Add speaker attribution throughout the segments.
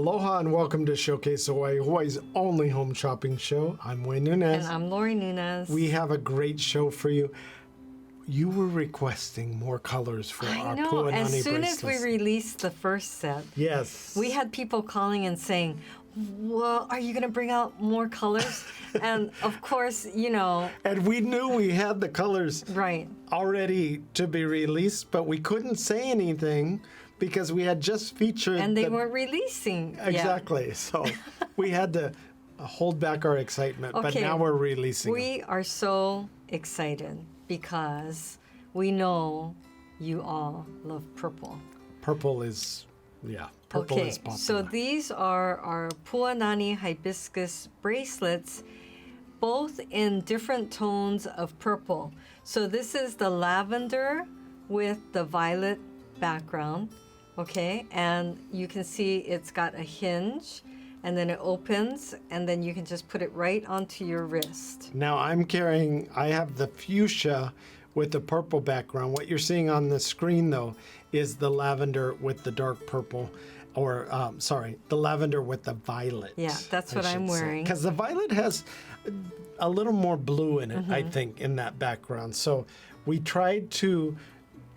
Speaker 1: Aloha and welcome to Showcase Hawaii, Hawaii's only home shopping show. I'm Wayne Nunez.
Speaker 2: And I'm Lori Nunez.
Speaker 1: We have a great show for you. You were requesting more colors for our Puanani
Speaker 2: as soon
Speaker 1: bracelets.
Speaker 2: as we released the first set,
Speaker 1: yes,
Speaker 2: we had people calling and saying, well, are you going to bring out more colors? And of course,
Speaker 1: and we knew we had the colors
Speaker 2: right
Speaker 1: already to be released, but we couldn't say anything because we had just featured
Speaker 2: and they weren't releasing
Speaker 1: exactly. So we had to hold back our excitement, but now we're releasing.
Speaker 2: We are so excited because we know you all love purple.
Speaker 1: Purple is popular.
Speaker 2: So these are our Puanani Hibiscus bracelets, both in different tones of purple. So this is the lavender with the violet background, and you can see it's got a hinge, and then it opens, and then you can just put it right onto your wrist.
Speaker 1: Now I have the fuchsia with the purple background. What you're seeing on the screen though is the lavender with the dark purple, or the lavender with the violet.
Speaker 2: Yeah, that's what I'm wearing.
Speaker 1: Because the violet has a little more blue in it, I think, in that background. So we tried to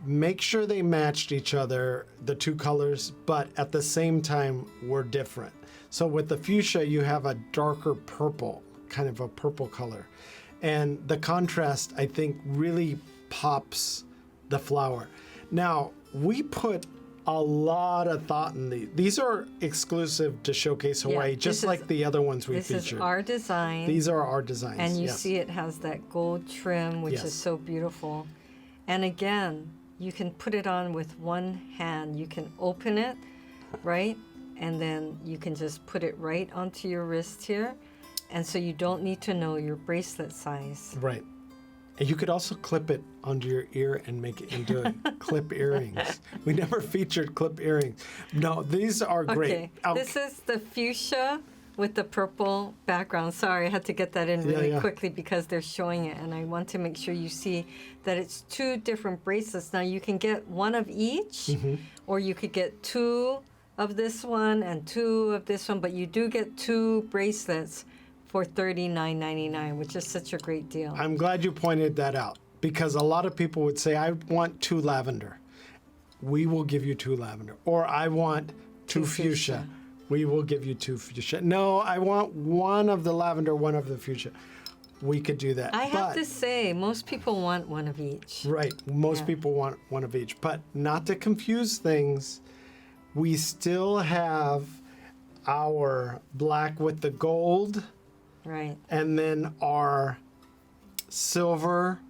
Speaker 1: make sure they matched each other, the two colors, but at the same time were different. So with the fuchsia, you have a darker purple, kind of a purple color. And the contrast, I think, really pops the flower. Now, we put a lot of thought in these. These are exclusive to Showcase Hawaii, just like the other ones we featured.
Speaker 2: This is our design.
Speaker 1: These are our designs.
Speaker 2: And you see it has that gold trim, which is so beautiful. And again, you can put it on with one hand. You can open it, right? And then you can just put it right onto your wrist here. And so you don't need to know your bracelet size.
Speaker 1: Right. And you could also clip it under your ear and make it into clip earrings. We never featured clip earrings. No, these are great.
Speaker 2: Okay. This is the fuchsia with the purple background. Sorry, I had to get that in really quickly because they're showing it. And I want to make sure you see that it's two different bracelets. Now you can get one of each, or you could get two of this one and two of this one, but you do get two bracelets for $39.99, which is such a great deal.
Speaker 1: I'm glad you pointed that out because a lot of people would say, I want two lavender. We will give you two lavender. Or I want two fuchsia. We will give you two fuchsia. No, I want one of the lavender, one of the fuchsia. We could do that.
Speaker 2: I have to say, most people want one of each.
Speaker 1: Right. Most people want one of each. But not to confuse things, we still have our black with the gold.
Speaker 2: Right.
Speaker 1: And then our silver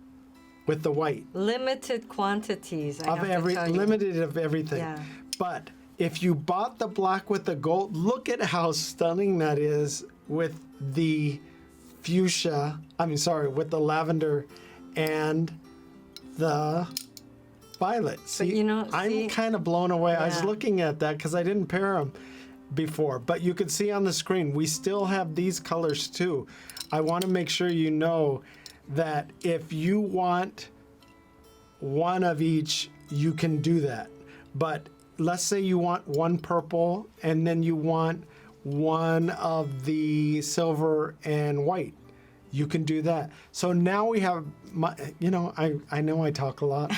Speaker 1: with the white.
Speaker 2: Limited quantities.
Speaker 1: Limited of everything.
Speaker 2: Yeah.
Speaker 1: But if you bought the black with the gold, look at how stunning that is with the fuchsia. With the lavender and the violet. See, I'm kind of blown away. I was looking at that because I didn't pair them before, but you can see on the screen we still have these colors too. I want to make sure you know that if you want one of each, you can do that. But let's say you want one purple and then you want one of the silver and white. You can do that. So now we have I know I talk a lot.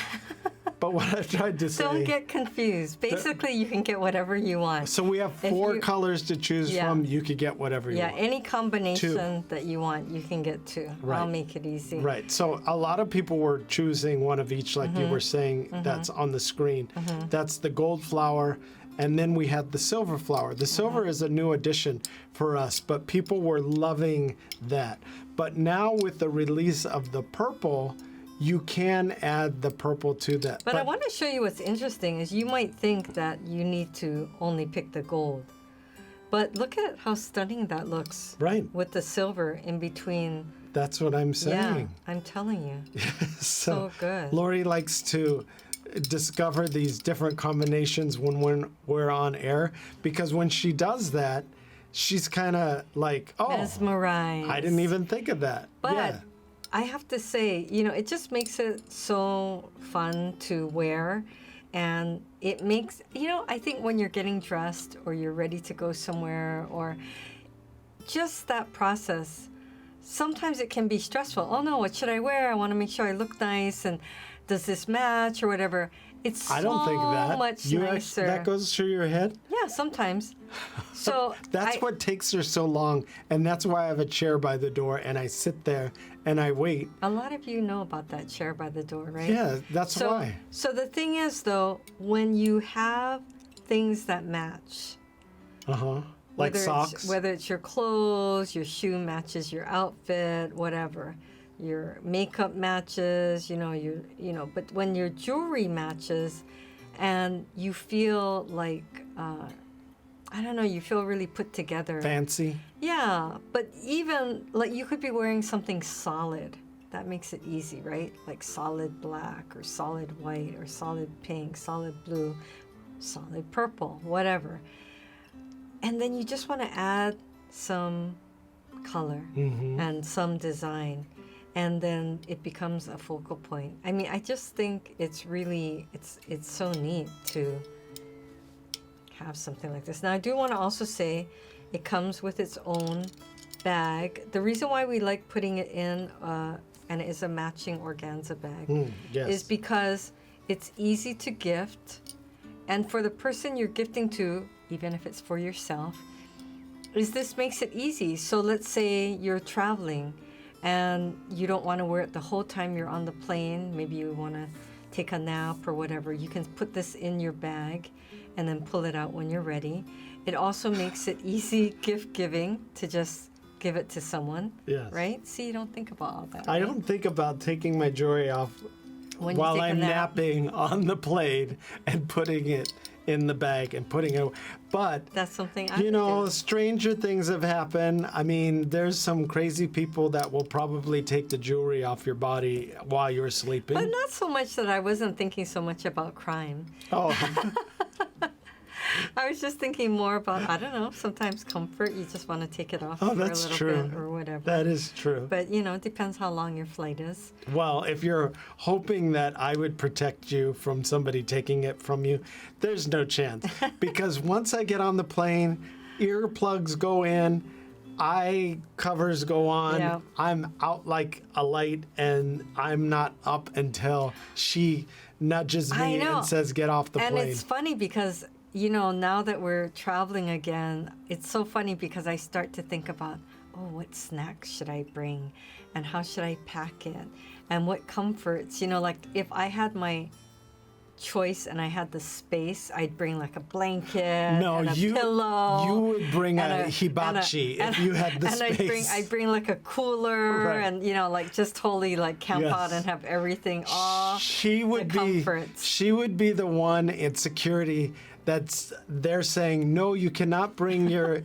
Speaker 1: But what I've tried to say...
Speaker 2: Don't get confused. Basically, you can get whatever you want.
Speaker 1: So we have four colors to choose from. You could get whatever you want.
Speaker 2: Yeah, any combination that you want, you can get two. Right. I'll make it easy.
Speaker 1: Right. So a lot of people were choosing one of each, like you were saying, that's on the screen. That's the gold flower. And then we had the silver flower. The silver is a new addition for us, but people were loving that. But now with the release of the purple... you can add the purple to that.
Speaker 2: But I want to show you what's interesting is you might think that you need to only pick the gold. But look at how stunning that looks.
Speaker 1: Right.
Speaker 2: With the silver in between.
Speaker 1: That's what I'm saying.
Speaker 2: Yeah, I'm telling you.
Speaker 1: so
Speaker 2: good.
Speaker 1: Lori likes to discover these different combinations when we're on air because when she does that, she's kind of like,
Speaker 2: mesmerized.
Speaker 1: I didn't even think of that.
Speaker 2: But I have to say, it just makes it so fun to wear. And it makes, I think when you're getting dressed or you're ready to go somewhere, or just that process, sometimes it can be stressful. Oh no, what should I wear? I want to make sure I look nice, and does this match or whatever? It's so
Speaker 1: I don't think that.
Speaker 2: much nicer.
Speaker 1: That goes through your head?
Speaker 2: Yeah, sometimes. So
Speaker 1: That's what takes her so long, and that's why I have a chair by the door, and I sit there and I wait.
Speaker 2: A lot of you know about that chair by the door, right?
Speaker 1: Yeah, that's why.
Speaker 2: So the thing is, though, when you have things that match,
Speaker 1: Like socks.
Speaker 2: whether it's your clothes, your shoe matches your outfit, whatever, your makeup matches, but when your jewelry matches, and you feel like, I don't know, you feel really put together.
Speaker 1: Fancy.
Speaker 2: Yeah, but even like you could be wearing something solid. That makes it easy, right? Like solid black or solid white or solid pink, solid blue, solid purple, whatever. And then you just want to add some color and some design. And then it becomes a focal point. I mean, I just think it's really, it's so neat to have something like this. Now, I do want to also say it comes with its own bag. The reason why we like putting it in, and it is a matching organza bag, is because it's easy to gift. And for the person you're gifting to, even if it's for yourself, this makes it easy. So let's say you're traveling and you don't want to wear it the whole time you're on the plane. Maybe you want to take a nap or whatever. You can put this in your bag and then pull it out when you're ready. It also makes it easy gift giving to just give it to someone.
Speaker 1: Yes.
Speaker 2: Right? See, you don't think about all that.
Speaker 1: I
Speaker 2: right?
Speaker 1: don't think about taking my jewelry off while I'm napping on the plane and putting it in the bag and putting it. But
Speaker 2: that's something
Speaker 1: stranger things have happened. I mean, there's some crazy people that will probably take the jewelry off your body while you're sleeping.
Speaker 2: But not so much that I wasn't thinking so much about crime.
Speaker 1: Oh.
Speaker 2: I was just thinking more about, I don't know, sometimes comfort. You just want to take it off for a little bit or whatever.
Speaker 1: That is true.
Speaker 2: But, it depends how long your flight is.
Speaker 1: Well, if you're hoping that I would protect you from somebody taking it from you, there's no chance. Because once I get on the plane, earplugs go in, eye covers go on, I'm out like a light, and I'm not up until she nudges me and says, get off the plane.
Speaker 2: And it's funny because now that we're traveling again, it's so funny because I start to think about, what snacks should I bring? And how should I pack it? And what comforts? Like if I had my choice and I had the space, I'd bring like a blanket and a pillow.
Speaker 1: You would bring a hibachi if you had the space.
Speaker 2: I'd bring like a cooler and, like just totally like camp out and have everything all comforts.
Speaker 1: She would be the one in security they're saying, no, you cannot bring your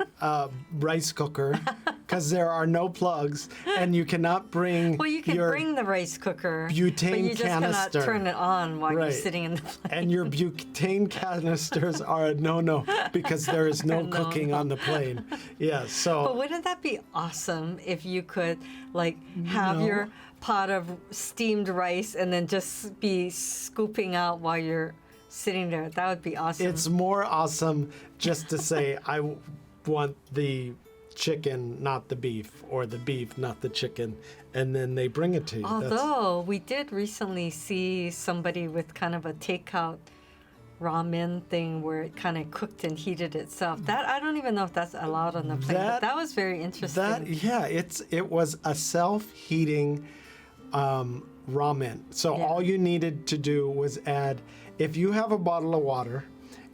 Speaker 1: rice cooker because there are no plugs, and you cannot bring
Speaker 2: you can bring the rice cooker,
Speaker 1: butane
Speaker 2: but you just
Speaker 1: canister.
Speaker 2: cannot turn it on while you're sitting in the plane.
Speaker 1: And your butane canisters are a no-no because there is no cooking on the plane. Yeah, so.
Speaker 2: But wouldn't that be awesome if you could have your pot of steamed rice and then just be scooping out while you're sitting there? That would be awesome.
Speaker 1: It's more awesome just to say, I want the chicken, not the beef, or the beef, not the chicken, and then they bring it to you.
Speaker 2: Although we did recently see somebody with kind of a takeout ramen thing where it kind of cooked and heated itself. That I don't even know if that's allowed on the plane. But that was very interesting.
Speaker 1: It was a self-heating ramen. So all you needed to do was add, if you have a bottle of water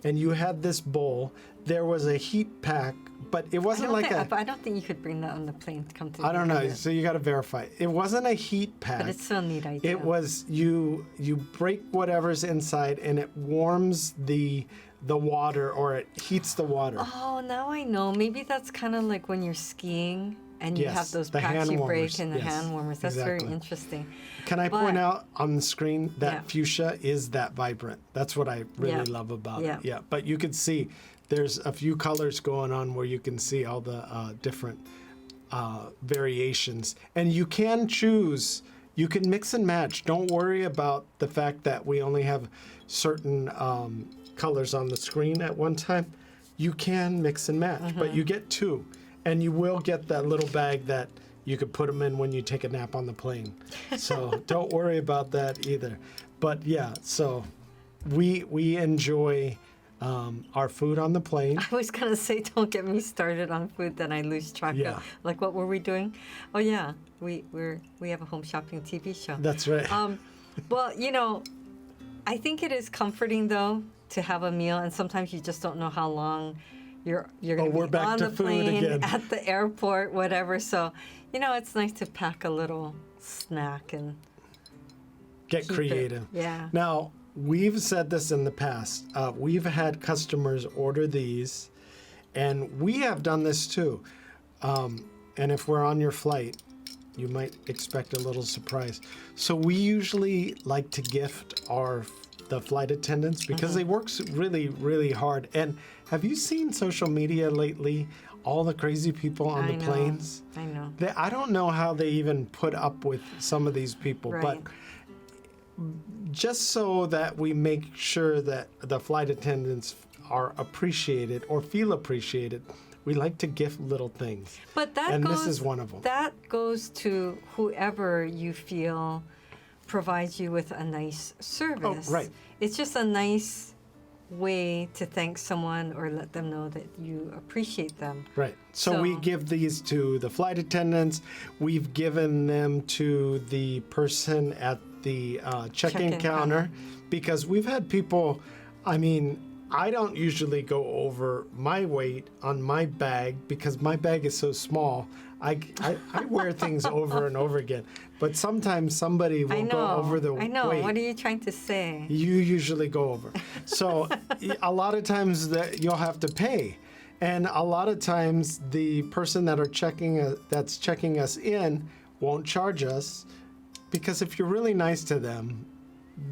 Speaker 1: and you had this bowl, there was a heat pack, but it wasn't
Speaker 2: I don't think you could bring that on the plane to come to.
Speaker 1: I don't know. So you got to verify. It wasn't a heat pack.
Speaker 2: But it's still a neat idea.
Speaker 1: It was you break whatever's inside and it warms the water, or it heats the water.
Speaker 2: Oh, now I know. Maybe that's kind of like when you're skiing and you have those packs you break and the hand warmers. That's very interesting.
Speaker 1: Can I point out on the screen that fuchsia is that vibrant? That's what I really love about it. Yeah, but you can see there's a few colors going on where you can see all the different variations. And you can choose you can mix and match. Don't worry about the fact that we only have certain colors on the screen at one time. You can mix and match, but you get two. And you will get that little bag that you could put them in when you take a nap on the plane. So don't worry about that either. But yeah, so we enjoy our food on the plane.
Speaker 2: I was gonna say, don't get me started on food, then I lose track
Speaker 1: Yeah.
Speaker 2: of. Like, what were we doing? Oh yeah, we have a home shopping TV show.
Speaker 1: That's right.
Speaker 2: Well, you know, I think it is comforting though to have a meal, and sometimes you just don't know how long you're going to
Speaker 1: we're
Speaker 2: be
Speaker 1: back
Speaker 2: on
Speaker 1: to
Speaker 2: the
Speaker 1: food
Speaker 2: plane,
Speaker 1: again.
Speaker 2: at the airport, whatever. So, you know, it's nice to pack a little snack and
Speaker 1: Get
Speaker 2: keep
Speaker 1: creative.
Speaker 2: It. Yeah.
Speaker 1: Now, we've said this in the past. We've had customers order these, and we have done this too. And if we're on your flight, you might expect a little surprise. So we usually like to gift the flight attendants because they work really, really hard. And have you seen social media lately? All the crazy people on the planes?
Speaker 2: I know.
Speaker 1: I don't know how they even put up with some of these people,
Speaker 2: Right.
Speaker 1: but just so that we make sure that the flight attendants are appreciated or feel appreciated, we like to gift little things.
Speaker 2: But that
Speaker 1: And
Speaker 2: goes,
Speaker 1: this is one of them.
Speaker 2: That goes to whoever you feel provides you with a nice service.
Speaker 1: right.
Speaker 2: It's just a nice way to thank someone or let them know that you appreciate them.
Speaker 1: Right. So we
Speaker 2: So-
Speaker 1: give these to the flight attendants. We've given them to the person at the check-in
Speaker 2: Check-in
Speaker 1: counter because we've had people, I mean, I don't usually go over my weight on my bag because my bag is so small. I wear things over and over again. But sometimes somebody will go over the
Speaker 2: I know.
Speaker 1: weight.
Speaker 2: What are you trying to say?
Speaker 1: You usually go over. So a lot of times that you'll have to pay. And a lot of times the person that's checking us in won't charge us because if you're really nice to them,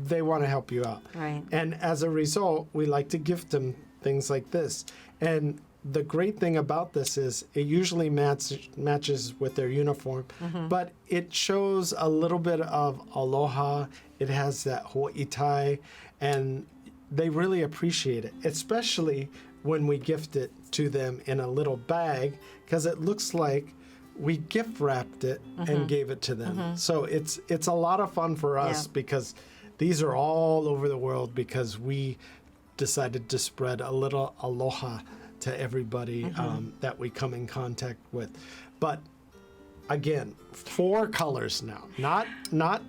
Speaker 1: they want to help you out.
Speaker 2: Right.
Speaker 1: And as a result, we like to gift them things like this. And the great thing about this is it usually matches with their uniform, but it shows a little bit of aloha. It has that Hawaii tie, and they really appreciate it, especially when we gift it to them in a little bag, because it looks like we gift wrapped it and gave it to them. So it's a lot of fun for us because these are all over the world because we decided to spread a little aloha to everybody that we come in contact with. But again, 4 colors now, not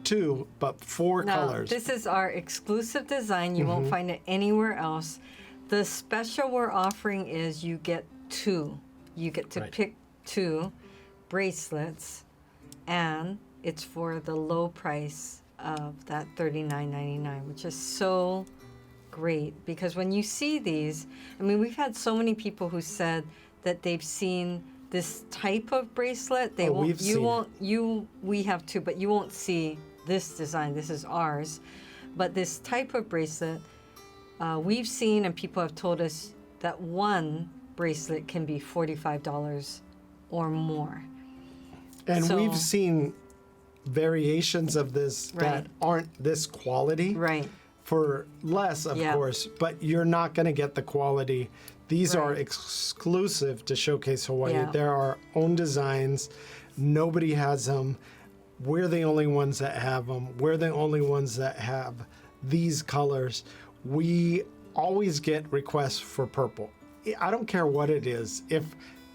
Speaker 1: 2, but 4
Speaker 2: Now,
Speaker 1: colors.
Speaker 2: this is our exclusive design. You won't find it anywhere else. The special we're offering is you get 2. You get to
Speaker 1: Right.
Speaker 2: pick 2 bracelets, and it's for the low price of that $39.99, which is so great because when you see these, I mean, we've had so many people who said that they've seen this type of bracelet. They won't.
Speaker 1: we've
Speaker 2: You
Speaker 1: seen
Speaker 2: won't. You. We have too, but you won't see this design. This is ours, but this type of bracelet we've seen, and people have told us that one bracelet can be $45 or more.
Speaker 1: and
Speaker 2: so-
Speaker 1: we've seen variations of this
Speaker 2: Right.
Speaker 1: that aren't this quality.
Speaker 2: Right.
Speaker 1: For less, of
Speaker 2: Yeah.
Speaker 1: course, but you're not going to get the quality. These are
Speaker 2: Right.
Speaker 1: exclusive to Showcase Hawaii.
Speaker 2: Yeah.
Speaker 1: They're our own designs. Nobody has them. We're the only ones that have them. We're the only ones that have these colors. We always get requests for purple. I don't care what it is. If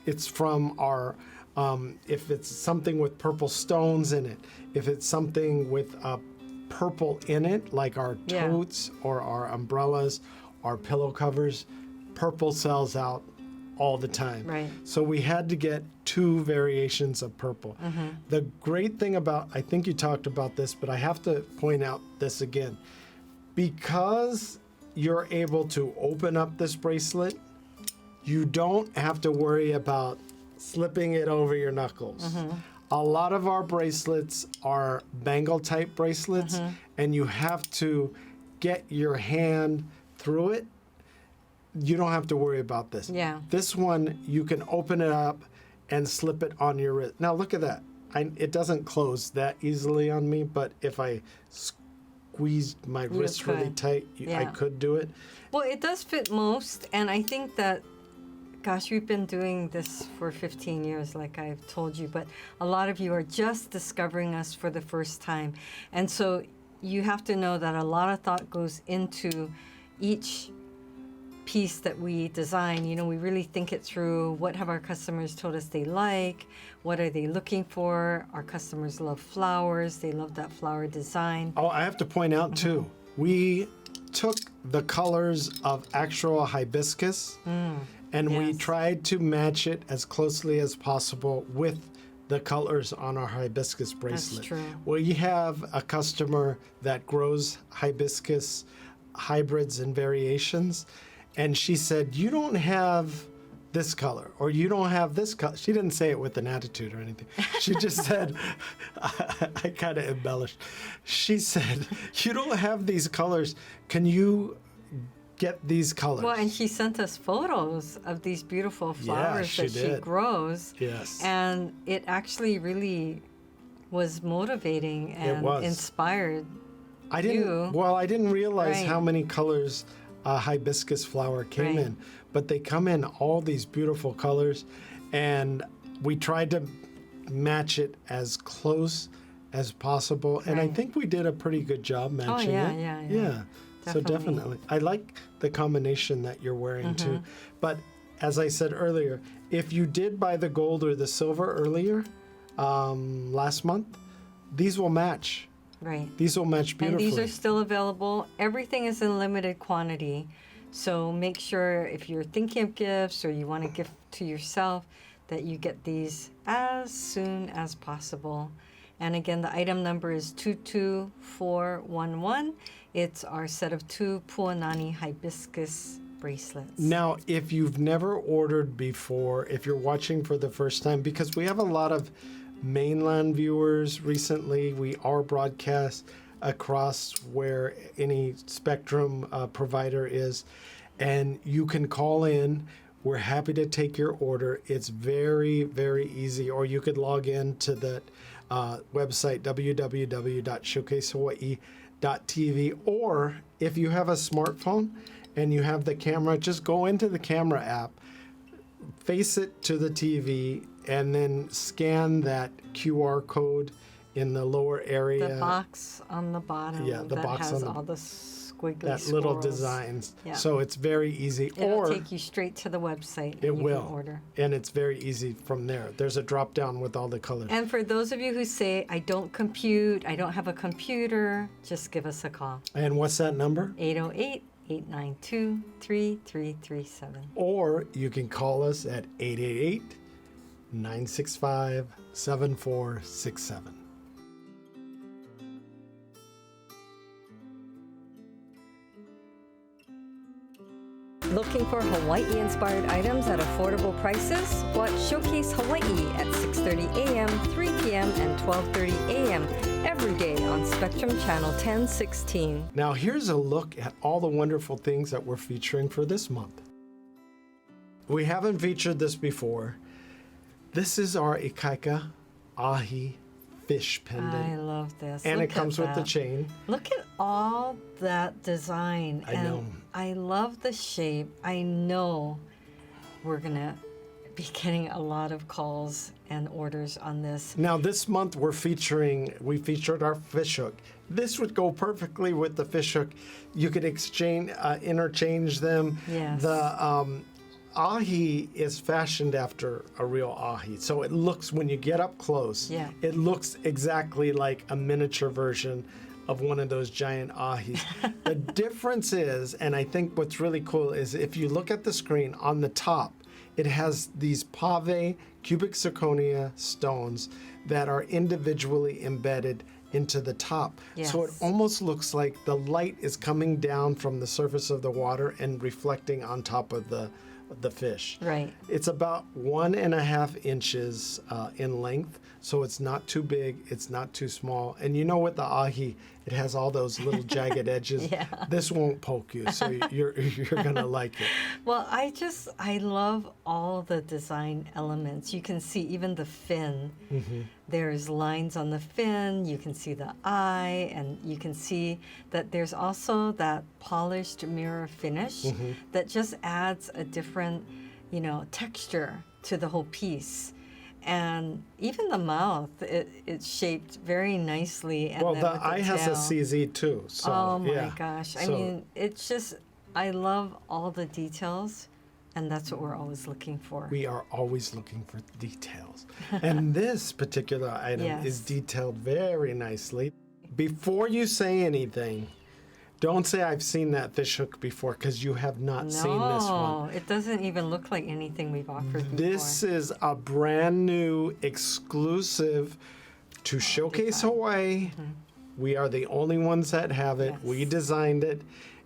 Speaker 1: it's from our, if it's something with purple stones in it, if it's something with purple in it, like our
Speaker 2: Yeah.
Speaker 1: totes or our umbrellas, our pillow covers, purple sells out all the time.
Speaker 2: Right.
Speaker 1: So we had to get 2 variations of purple. The great thing about, I think you talked about this, but I have to point out this again. Because you're able to open up this bracelet, you don't have to worry about slipping it over your knuckles. A lot of our bracelets are bangle type bracelets, and you have to get your hand through it. You don't have to worry about this.
Speaker 2: Yeah.
Speaker 1: This one, you can open it up and slip it on your wrist. Now look at that. it doesn't close that easily on me, but if I squeezed my wrist really tight, I could do it.
Speaker 2: Well, it does fit most, and I think that, gosh, we've been doing this for 15 years, like I've told you, but a lot of you are just discovering us for the first time. And so you have to know that a lot of thought goes into each piece that we design. You know, we really think it through. What have our customers told us they like? What are they looking for? Our customers love flowers. They love that flower design.
Speaker 1: Oh, I have to point out too, we took the colors of actual hibiscus and we tried to match it as closely as possible with the colors on our hibiscus bracelet.
Speaker 2: That's true.
Speaker 1: We have a customer that grows hibiscus hybrids and variations, and she said, you don't have this color, or you don't have this color. She didn't say it with an attitude or anything. She just said, I kind of embellished. She said, you don't have these colors. Can you get these colors?
Speaker 2: Well, and she sent us photos of these beautiful flowers that she grows.
Speaker 1: Yes.
Speaker 2: And it actually really was motivating and inspired
Speaker 1: I didn't realize how many colors a hibiscus flower came in, but they come in all these beautiful colors, and we tried to match it as close as possible, and I think we did a pretty good job matching it. Yeah. So definitely. I like the combination that you're wearing too. But as I said earlier, if you did buy the gold or the silver earlier, last month, these will match.
Speaker 2: Right.
Speaker 1: These will match beautifully.
Speaker 2: And these are still available. Everything is in limited quantity. So make sure if you're thinking of gifts or you want to gift to yourself that you get these as soon as possible. And again, the item number is 22411. It's our set of 2 Puanani Hibiscus bracelets.
Speaker 1: Now, if you've never ordered before, if you're watching for the first time, because we have a lot of mainland viewers recently, we are broadcast across where any Spectrum provider is, and you can call in. We're happy to take your order. It's very, very easy. Or you could log in to the website, www.showcasehawaii.tv. Or if you have a smartphone and you have the camera, just go into the camera app, face it to the TV, and then scan that QR code in the lower area.
Speaker 2: The box on the bottom
Speaker 1: the box
Speaker 2: has
Speaker 1: on
Speaker 2: all the squiggly
Speaker 1: that
Speaker 2: swirls.
Speaker 1: little designs. So it's very easy.
Speaker 2: It'll take you straight to the website. And you can order.
Speaker 1: And it's very easy from there. There's a drop down with all the colors.
Speaker 2: And for those of you who say, I don't compute, I don't have a computer, just give us a call.
Speaker 1: And what's that number?
Speaker 2: 808-892-3337.
Speaker 1: Or you can call us at 888-965-7467.
Speaker 2: Looking for Hawaii-inspired items at affordable prices? Watch Showcase Hawaii at 6:30 a.m., 3 p.m., and 12:30 a.m. every day on Spectrum Channel 1016.
Speaker 1: Now here's a look at all the wonderful things that we're featuring for this month. We haven't featured this before. This is our Ikaika Ahi fish pendant.
Speaker 2: I love this.
Speaker 1: And
Speaker 2: Look
Speaker 1: it comes
Speaker 2: at
Speaker 1: with the
Speaker 2: that.
Speaker 1: chain.
Speaker 2: Look at all that design.
Speaker 1: I know.
Speaker 2: I love the shape. I know we're going to be getting a lot of calls and orders on this.
Speaker 1: Now this month we featured our fish hook. This would go perfectly with the fish hook. You could interchange them.
Speaker 2: Yes.
Speaker 1: The ahi is fashioned after a real ahi. So it looks, when you get up close, it looks exactly like a miniature version of one of those giant ahis. The difference is, and I think what's really cool is if you look at the screen on the top, it has these pave cubic zirconia stones that are individually embedded into the top.
Speaker 2: Yes.
Speaker 1: So it almost looks like the light is coming down from the surface of the water and reflecting on top of the fish.
Speaker 2: Right.
Speaker 1: It's about 1.5 inches in length, So it's not too big, it's not too small. And you know with the ahi, it has all those little jagged edges.
Speaker 2: Yeah.
Speaker 1: This won't poke you, so you're gonna like it.
Speaker 2: Well, I love all the design elements. You can see even the fin. There's lines on the fin. You can see the eye, and you can see that there's also that polished mirror finish that just adds a different, texture to the whole piece. And even the mouth, it's shaped very nicely. And
Speaker 1: Well,
Speaker 2: then
Speaker 1: the
Speaker 2: with
Speaker 1: eye has a
Speaker 2: tail.
Speaker 1: CZ too. So,
Speaker 2: Oh my
Speaker 1: yeah.
Speaker 2: gosh. I
Speaker 1: So-
Speaker 2: mean, it's just, I love all the details, and that's what we're always looking for.
Speaker 1: We are always looking for details. And this particular item is
Speaker 2: Yes.
Speaker 1: detailed very nicely. Before you say anything, don't say I've seen that fish hook before, because you have not seen this one.
Speaker 2: No, it doesn't even look like anything we've offered
Speaker 1: This
Speaker 2: before.
Speaker 1: is a brand new exclusive to Showcase Hawaii. We are the only ones that have it.
Speaker 2: Yes.
Speaker 1: We designed it,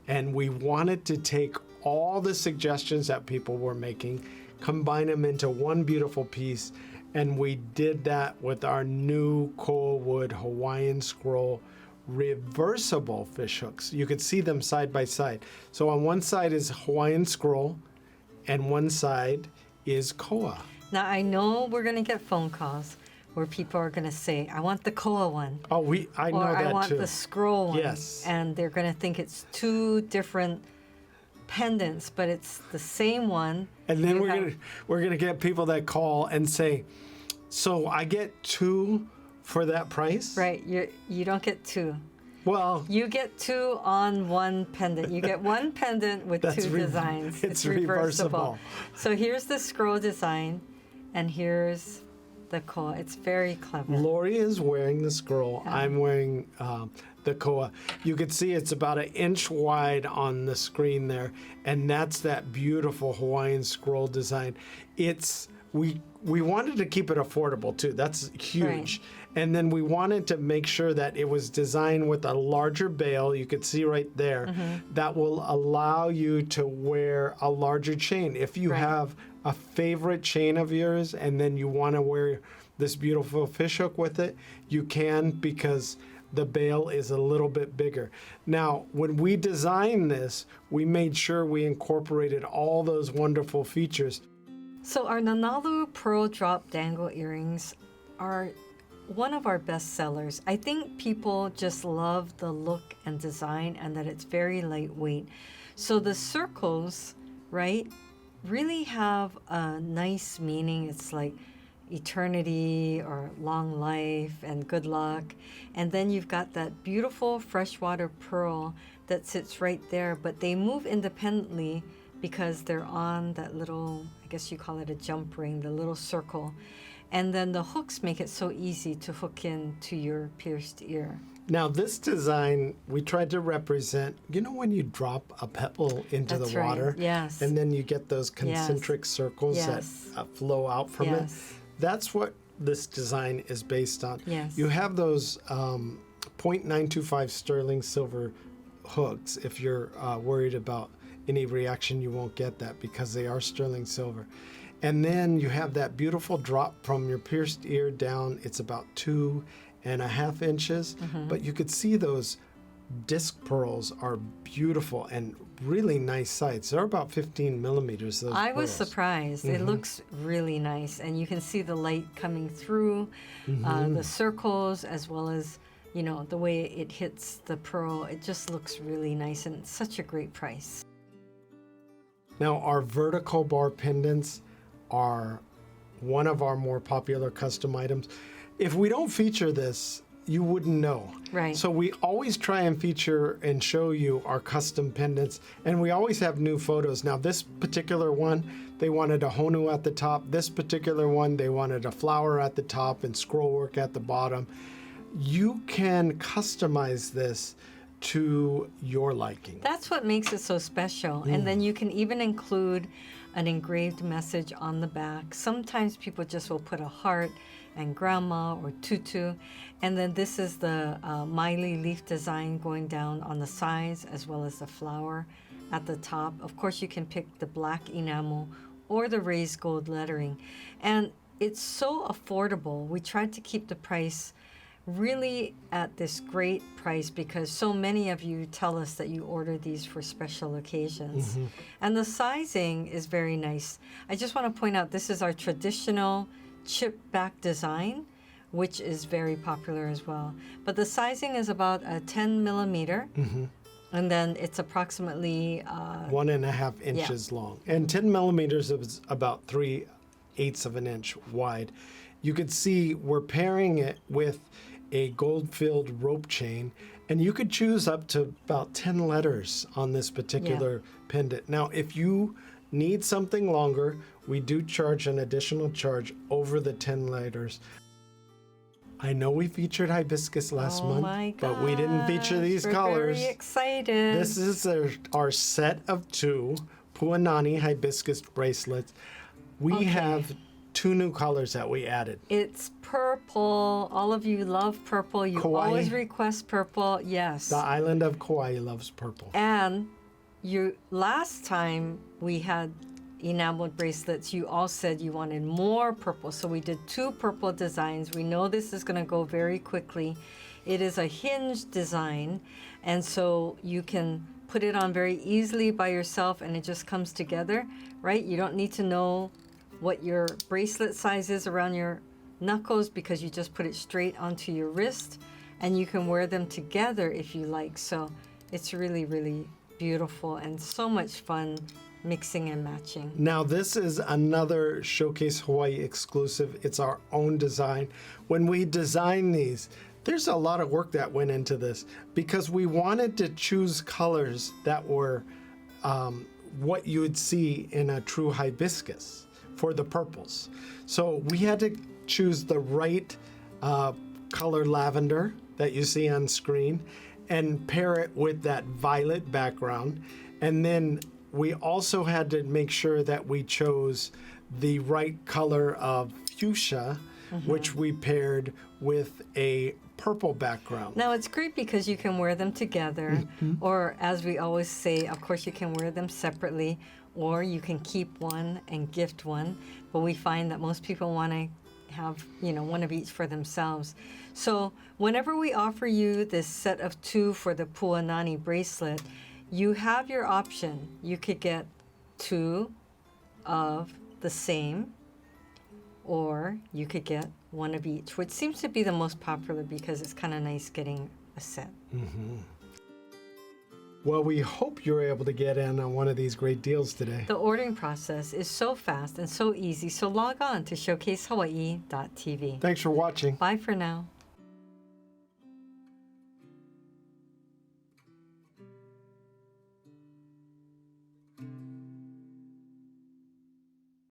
Speaker 1: and we wanted to take all the suggestions that people were making, combine them into one beautiful piece, and we did that with our new koa wood Hawaiian scroll reversible fish hooks. You could see them side by side. So on one side is Hawaiian scroll, and one side is koa.
Speaker 2: Now, I know we're going to get phone calls where people are going to say, I want the koa one.
Speaker 1: Oh, I know
Speaker 2: Or
Speaker 1: that
Speaker 2: I want
Speaker 1: too.
Speaker 2: the scroll one.
Speaker 1: Yes.
Speaker 2: And they're going to think it's two different pendants, but it's the same one.
Speaker 1: And then
Speaker 2: You
Speaker 1: we're gonna get people that call and say, so I get two for that price?
Speaker 2: Right, you don't get two.
Speaker 1: Well,
Speaker 2: You get two on one pendant. You get one pendant with
Speaker 1: That's
Speaker 2: two designs.
Speaker 1: it's reversible.
Speaker 2: So here's the scroll design, and here's the koa. It's very clever.
Speaker 1: Lori is wearing the scroll. I'm wearing the koa. You can see it's about 1 inch wide on the screen there, and that's that beautiful Hawaiian scroll design. We wanted to keep it affordable too. That's huge.
Speaker 2: Right.
Speaker 1: And then we wanted to make sure that it was designed with a larger bail. You could see right there that will allow you to wear a larger chain. If you
Speaker 2: Right.
Speaker 1: have a favorite chain of yours and then you want to wear this beautiful fish hook with it, you can, because the bail is a little bit bigger. Now, when we designed this, we made sure we incorporated all those wonderful features.
Speaker 2: So our Nanalu pearl drop dangle earrings are one of our best sellers. I think people just love the look and design, and that it's very lightweight. So the circles, right, really have a nice meaning. It's like eternity or long life and good luck. And then you've got that beautiful freshwater pearl that sits right there, but they move independently because they're on that little, I guess you call it a jump ring, the little circle. And then the hooks make it so easy to hook in to your pierced ear.
Speaker 1: Now, this design, we tried to represent, when you drop a pebble into
Speaker 2: That's
Speaker 1: the
Speaker 2: right,
Speaker 1: water,
Speaker 2: yes.
Speaker 1: and then you get those concentric circles
Speaker 2: Yes.
Speaker 1: that flow out from it.
Speaker 2: Yes.
Speaker 1: That's what this design is based on.
Speaker 2: Yes.
Speaker 1: You have those 0.925 sterling silver hooks. If you're worried about any reaction, you won't get that because they are sterling silver. And then you have that beautiful drop from your pierced ear down. It's about 2.5 inches, but you could see those disc pearls are beautiful and really nice size. They're about 15 millimeters. Those
Speaker 2: I was
Speaker 1: pearls.
Speaker 2: surprised. It looks really nice, and you can see the light coming through the circles, as well as the way it hits the pearl. It just looks really nice, and it's such a great price.
Speaker 1: Now, our vertical bar pendants are one of our more popular custom items. If we don't feature this, you wouldn't know.
Speaker 2: Right.
Speaker 1: So we always try and feature and show you our custom pendants, and we always have new photos. Now, this particular one, they wanted a honu at the top. This particular one, they wanted a flower at the top and scroll work at the bottom. You can customize this to your liking.
Speaker 2: That's what makes it so special. And then you can even include an engraved message on the back. Sometimes people just will put a heart and grandma or tutu. And then this is the Miley leaf design going down on the sides, as well as the flower at the top. Of course, you can pick the black enamel or the raised gold lettering. And it's so affordable. We tried to keep the price really at this great price because so many of you tell us that you order these for special occasions. And the sizing is very nice. I just want to point out this is our traditional chip back design, which is very popular as well. But the sizing is about a 10 millimeter. And then it's approximately
Speaker 1: 1.5 inches long. And 10 millimeters is about 3/8 of an inch wide. You could see we're pairing it with a gold-filled rope chain, and you could choose up to about 10 letters on this particular pendant. Now, if you need something longer, we do charge an additional charge over the 10 letters. I know we featured hibiscus last month, but we didn't feature these colors.
Speaker 2: We're very excited.
Speaker 1: This is our set of 2 Puanani hibiscus bracelets. We have 2 new colors that we added.
Speaker 2: It's purple. All of you love purple. You always request purple. Yes.
Speaker 1: The island of Kauai loves purple.
Speaker 2: And last time we had enameled bracelets, you all said you wanted more purple. So we did 2 purple designs. We know this is going to go very quickly. It is a hinged design, and so you can put it on very easily by yourself, and it just comes together, right? You don't need to know what your bracelet size is around your knuckles because you just put it straight onto your wrist, and you can wear them together if you like. So it's really, really beautiful and so much fun mixing and matching.
Speaker 1: Now this is another Showcase Hawaii exclusive. It's our own design. When we designed these, there's a lot of work that went into this because we wanted to choose colors that were what you would see in a true hibiscus for the purples. So we had to choose the right color lavender that you see on screen and pair it with that violet background. And then we also had to make sure that we chose the right color of fuchsia, which we paired with a purple background.
Speaker 2: Now it's great because you can wear them together, or as we always say, of course you can wear them separately, or you can keep one and gift one. But we find that most people want to have, one of each for themselves. So whenever we offer you this set of 2 for the Puanani bracelet, you have your option. You could get 2 of the same, or you could get 1 of each, which seems to be the most popular because it's kind of nice getting a set.
Speaker 1: Well, we hope you're able to get in on one of these great deals today.
Speaker 2: The ordering process is so fast and so easy, so log on to showcasehawaii.tv.
Speaker 1: Thanks for watching.
Speaker 2: Bye for now.